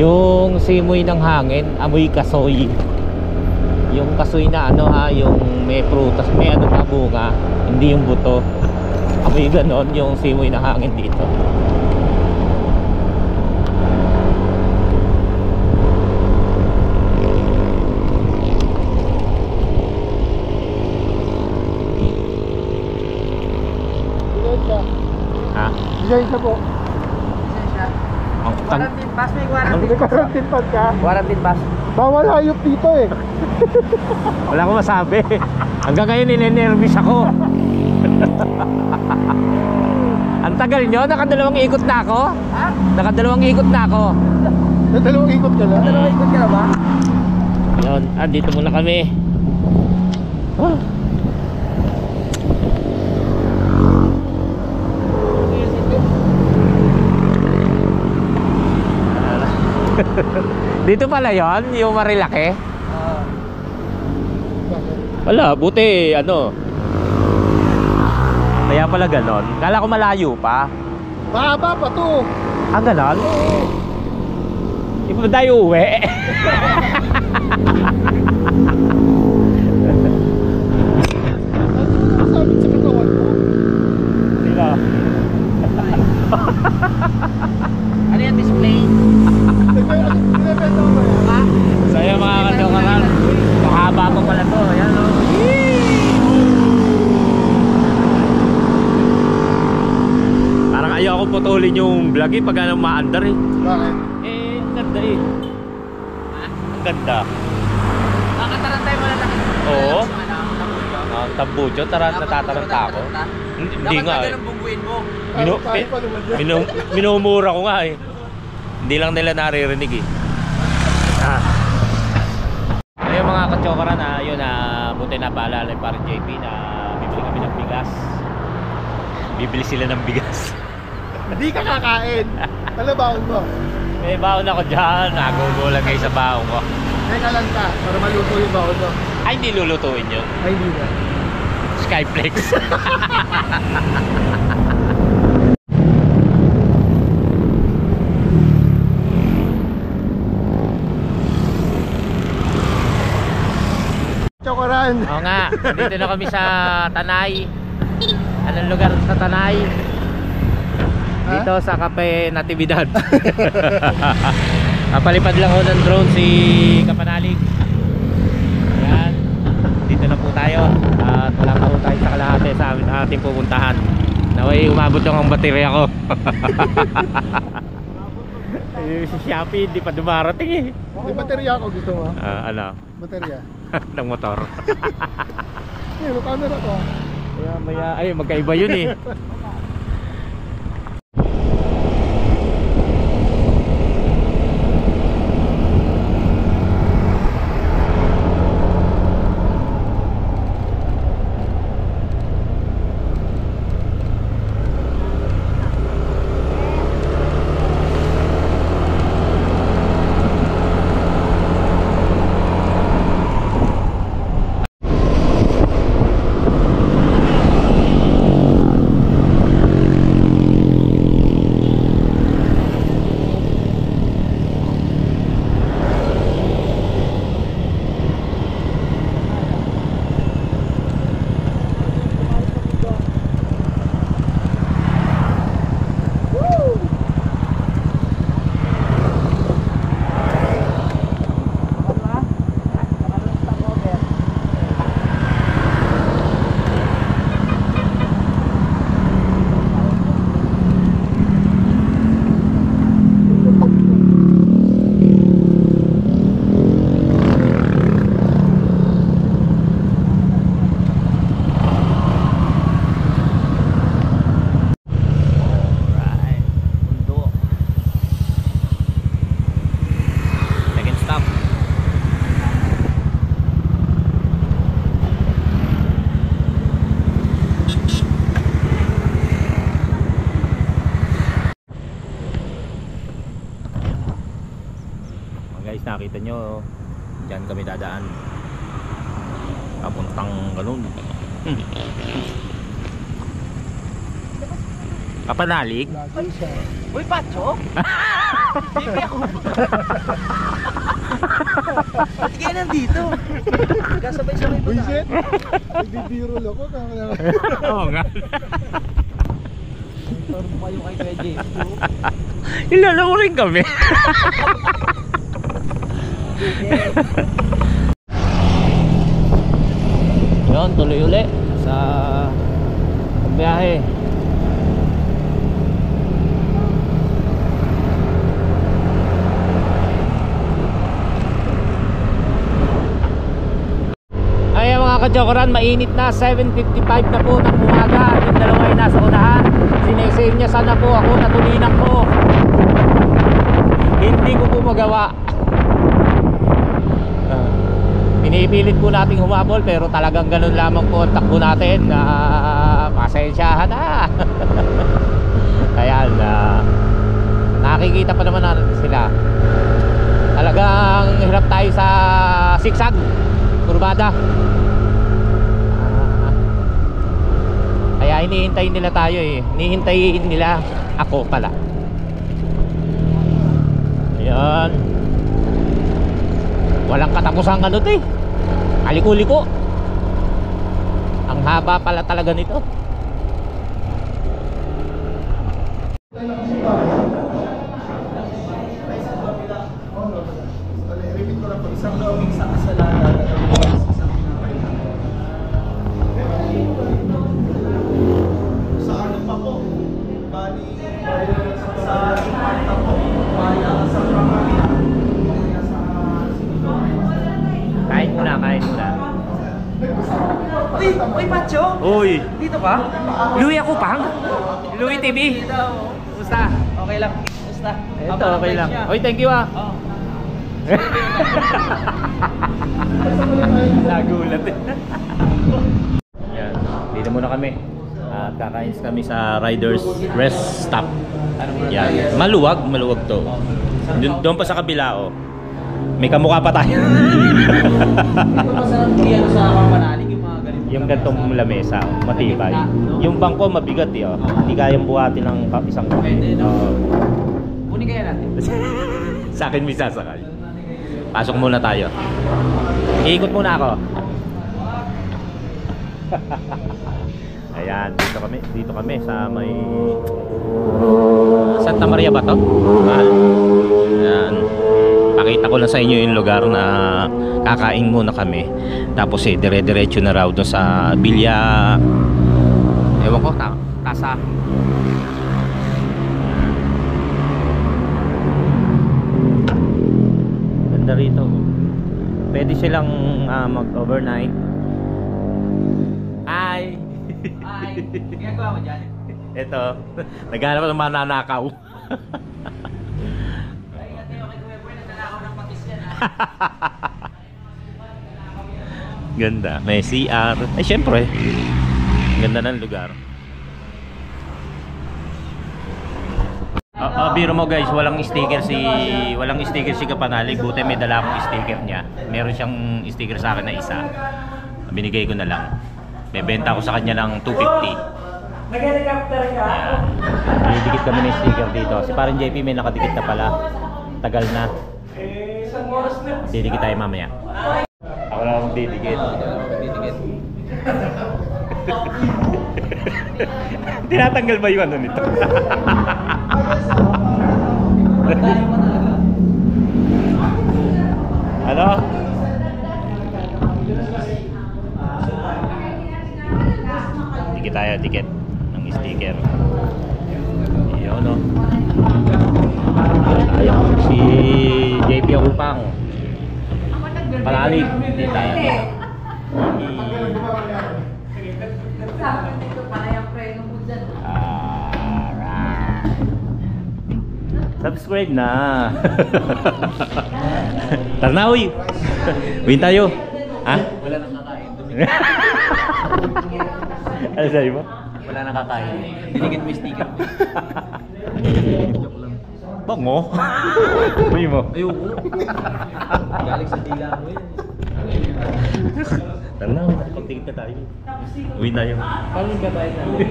Yung simoy ng hangin, amoy kasoy. Yung kasoy na ano ha, yung may prutas, may ano pa bunga, hindi yung buto. Amoy ganon yung simoy ng hangin dito. Ha? Lisensya po. Quarantine pass, may quarantine pass. Quarantine pass ka? Quarantine pass. Bawal hayop dito eh. Wala akong masabi. Hanggang ngayon ninenervous ako. Ang tagal nyo, nakadalawang ikot na ako. Ha? Nakadalawang ikot na ako. Dalawang ikot ka na? Dalawang ikot ka na ba? Yun, dito muna kami. Oh. Dito pala yon, yung Marilaki. Wala, buti ano. Kaya pala ganon. Kala ko malayo pa. Mahaba pa to. Ah, ganon? Di pa tayo uwi? Sabi sa katawan mo. Sila. Ano yung display? Pinipenta mo ba yan? Ha? So yun mga kajokaran, mahaba pa pala to. Ayan o. Parang ayaw ako putulin yung vlog eh pag anong maandar eh. Bakit? Eh, ang ganda eh. Ha? Ang ganda. Makatarantay mo na lang. Oo. Ano? Tambucho, natataranta ako. Hindi nga Dapat eh. ganun bungguin mo. Minumura ko nga eh. Hindi lang nila naririnig eh. Ayun mga kachokaran na yun na buti na paalala yung parang JP na bibili kami ng bigas. Bibili sila ng bigas. Hindi ka kakain. Ano baon mo? May baon ako dyan. Nagugulang kayo sa baon ko. Teka lang ka, para maluto yung baon mo. Ay, hindi lulutuin yun. Ay, hindi na. Skyflex. Chokoran. Oo nga, dito na kami sa Tanay. Anong lugar sa Tanay? Dito sa Cafe Natividad. Napalipad lang ako ng drone si Kapanalig. Ayan, dito na po tayo. At wala pa po tayo sa kalahati sa ating pupuntahan. Naway umabot yung ang baterya ko. Si Shopee hindi pa dumarating eh. May baterya ako, gusto mo? Ano? Baterya. Ng motor. Ayun, may camera ko. Maya, ay magkaiba yun eh. Guys, nakita nyo dyan kami dadaan papuntang ganun. Kapanalig? Lagi siya. Uy, Pacho! Baby ako! Ba't kayo nandito? Kasabay-sabay ba tayo? Buisit! Nagbibiro ako. Oo nga. Torbo kayo kay Kuya James. Ilalaro rin kami. Yun, tuloy uli sa biyahe. Ay mga kajokoran, mainit na, 7:55 na po ng umaga. Yung dalawa ay nasa unahan. Sinesave niya sana po ako, natulinan ko. Hindi ko po magawa. Pinipilit po nating humabol pero talagang ganun lamang po ang takbo natin na pasensyahan na. Kaya nakikita pa naman natin sila. Talagang hirap tayo sa sigsag kurbada. Kaya inihintayin nila tayo eh. Inihintayin nila ako pala. Ayan. Walang katapusang ano to eh. Aliko-liko. Ang haba pala talaga nito. Repeat ko lang po. Isang lobing sa kasalanan. Sa ano pa po? Bali, sa Iparta po. Bala sa Pramamit. Kain muna, kain muna. Uy, Pacho! Uy, Dito ka? Louie ako pang. Louie TV. Kumusta? Okay lang. Basta. Ito, okay lang. Uy, thank you ah. Oh. Nagulat eh. Yan, dito muna kami. At kakain kami sa Riders Rest Stop. Yan, maluwag to. Doon pa sa kabila oh. May kamukha pa tayo. Ito masarap yan sa Kapanalig yung mga ganito. Yung gantong lamesa, matibay. Yung bangko mabigat eh, oh. Hindi kayang buhatin ng isang Pwede, no? Oo. Kunin kaya natin. Sa akin may sasakay. Pasok muna tayo. Iikot muna ako. Ayan, dito kami sa may Santa Maria ba to? Ayan. Pakita ko lang sa inyo yung lugar na kakain muna kami. Tapos dire-diretso na raw doon sa Villa. Ewan ko, tasa. Ganda rito. Pwede silang mag-overnight. Hi! Ay, ginagawa mo dyan? Ito, naghanap ng mananakaw. Ay, ingat kayo kay Kuya Boy, naglalakaw ng patis yan ha. Ganda, may CR. Ay syempre, ganda ng lugar. Biro mo guys, walang sticker si Kapanalig. Buti may dala akong sticker niya. Meron siyang sticker sa akin na isa. Binigay ko na lang. Bebenta ko sa kanya ng 250. Nag-helicopter ka? Ayan. Didikit kami ng sticker dito. Si parang JP may nakadikit na pala. Tagal na. Isang oras na. Didikit tayo mamaya. Ako na akong didikit. Didikit. Tinatanggal ba yung ano nito? Tayo mo talaga. Ano? Dikit tayo, dikit ng sticker. Yun o. Tayo si JP Akupang. Palalig. Hindi tayo. Subscribe na. Tara na, uy. Win tayo. Ha? Wala nang kakain. Ano sabi mo? Wala nang kakain. Dinikit mo yung sticker. Joke lang. Bango. Uy mo. Ayoko. Galing sa dila mo yun. Tara na, pagtigit na tayo. Win tayo. Paano yung babayad natin?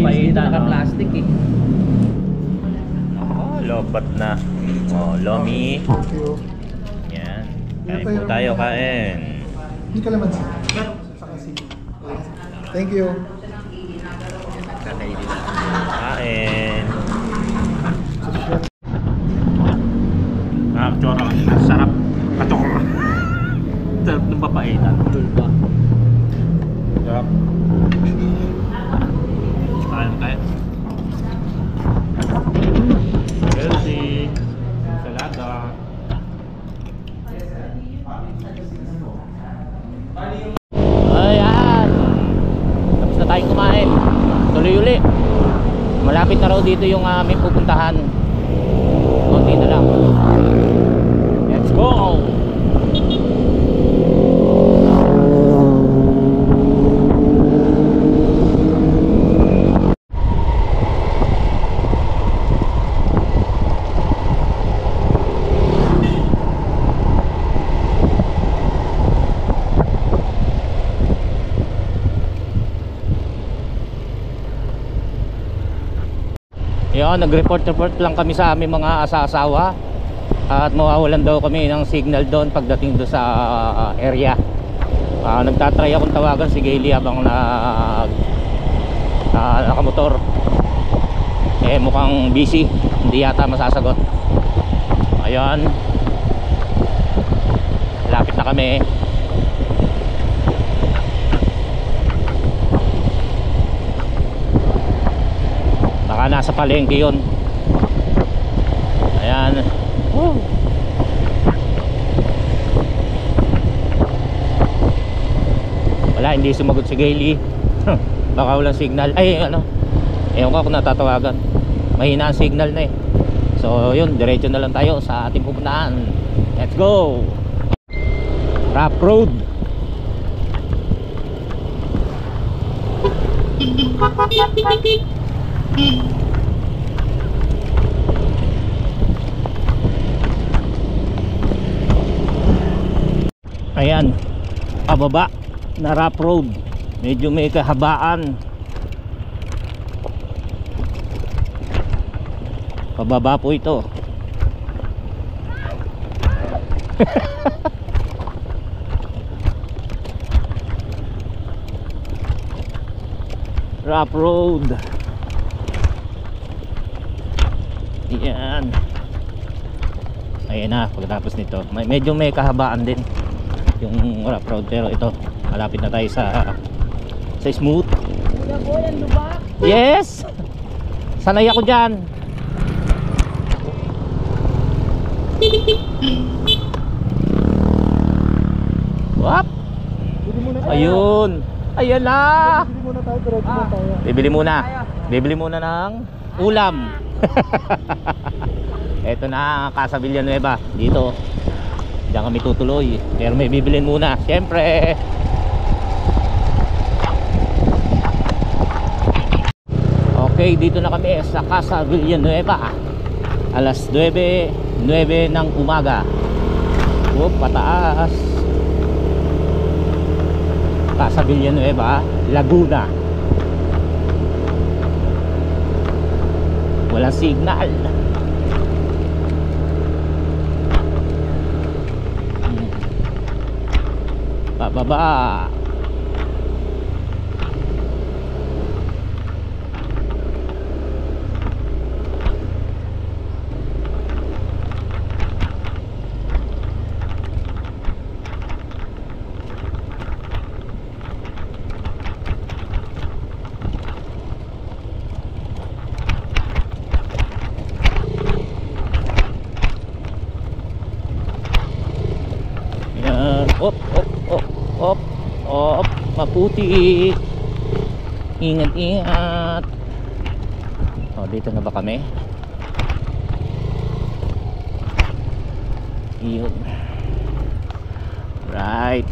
malinis dito Papaitan, naka-plastic eh. Oh, lobat na. Oh, lomi. Thank you. Yan. Kain po tayo, kain. Hindi ka naman siya. Thank you. Kain. Tsura. Sarap. Katsura. Sarap ng papaitan. Tulpa. Sarap. Kain tayo. Healthy. Salada. Ayan. Tapos na tayong kumain. Tuloy uli. Malapit na raw dito yung aming pupuntahan. Konti na lang. Let's go! Yun, nag-report lang kami sa aming mga asawa at mawawalan daw kami ng signal doon pagdating doon sa area. Nagtatry akong tawagan si Gailey habang nakamotor. Mukhang busy, hindi yata masasagot. Ayun, lapit na kami. Baka nasa palengke yun. Ayan. Woo. Wala, hindi sumagot si Gailey. Baka walang signal. Ay, ano, ewan ko kung natatawagan. Mahina ang signal na eh. So yun, diretso na lang tayo sa ating pupuntahan. Let's go. Rough road. Ayan, pababa na rough road. Medyo may kahabaan. Pababa po ito. Rough road. Yan. Ayan na, pagkatapos nito medyo may kahabaan din yung rough road, pero ito malapit na tayo sa smooth. Yes, sanay ako dyan. Wap. Ayun, ayan na. Bili muna tayo, diretso na tayo. Bibili muna ng ulam. Eto na, Casa Villanueva. Dito diyan kami tutuloy, pero may bibilin muna syempre. Okay, dito na kami sa Casa Villanueva. Alas 9 ng umaga. Pataas. Casa Villanueva, Laguna. Walang signal. Bababa. Op, maputi. Ingat. Dito na ba kami? Yun. Right.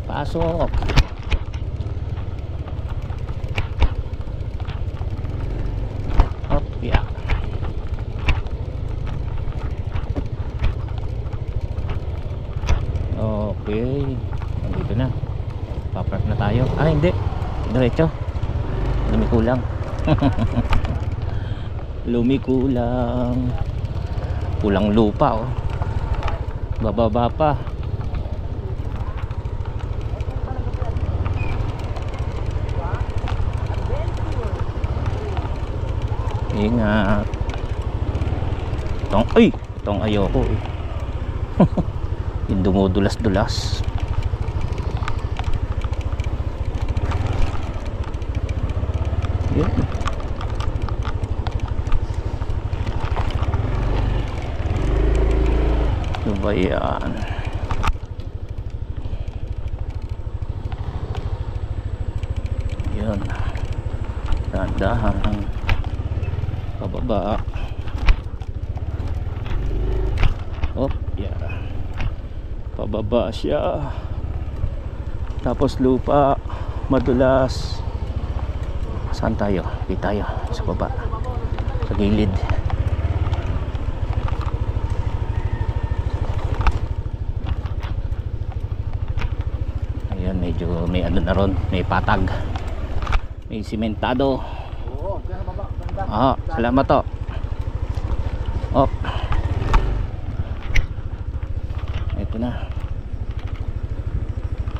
Pasok. Yeah. Okay, nandito na. Papark na tayo. Hindi, Diretso. Lumikulang. Lumikulang. Kulang lupa, oh. Bababa pa. Ingat. Itong ayoko eh. Yung dumudulas-dulas. Yun. Ano ba yan? Yun. Dahan-dahan. Pababa. Oh, yeah. Pababa siya. Tapos lupa, madulas. Saan tayo? Di tayo sa baba. Sa gilid. Ayun, medyo may ano na ron, may patag. May simentado. Oo, kaya baba. Ganda. Ah, salamat to. Oh. Ito na.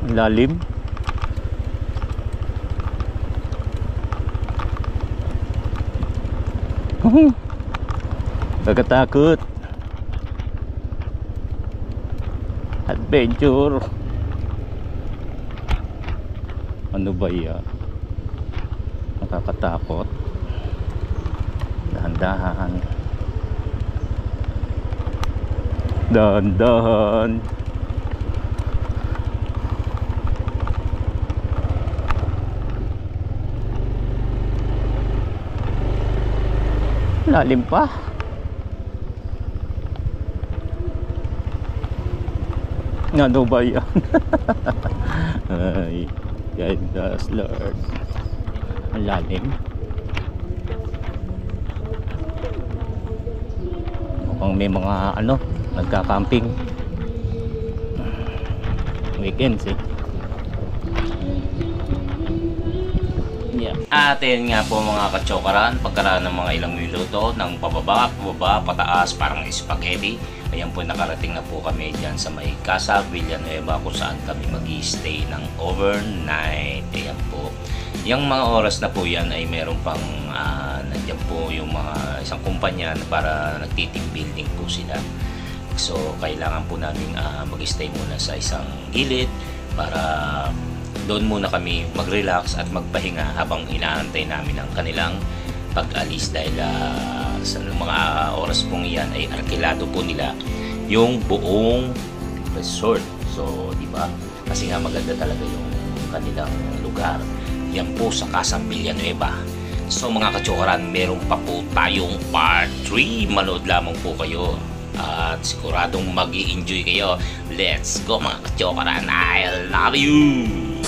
Ang lalim. Pagkatakot. Adventure. Ano ba yan? Nakakatakot. Dahan-dahan. Dahan-dahan. Lalim pa. Ano ba yan? Ay, guide us Lord. Ang lalim. Mukhang may mga ano, nagka-camping. Weekends eh. Yeah. At yun nga po mga katsokaran, pagkaraan ng mga ilang minuto ng pababa, pataas, parang spaghetti. Ayan po, nakarating na po kami dyan sa may Casa Villanueva kung saan kami mag-i-stay ng overnight. Ayan po. Yung mga oras na po yan ay meron pang nandiyan po yung mga isang kumpanya para nagti-team building po sila. So kailangan po namin mag-stay muna sa isang gilid para doon muna kami mag-relax at magpahinga habang inaantay namin ang kanilang pag-alis dahil sa mga oras pong iyan ay arkilado po nila yung buong resort. So, di ba? Kasi nga maganda talaga yung kanilang lugar. Yan po sa Casa Villanueva. So, mga katsokaran, meron pa po tayong part 3. Manood lamang po kayo. At siguradong mag-i-enjoy kayo. Let's go mga katsokaran. I love you!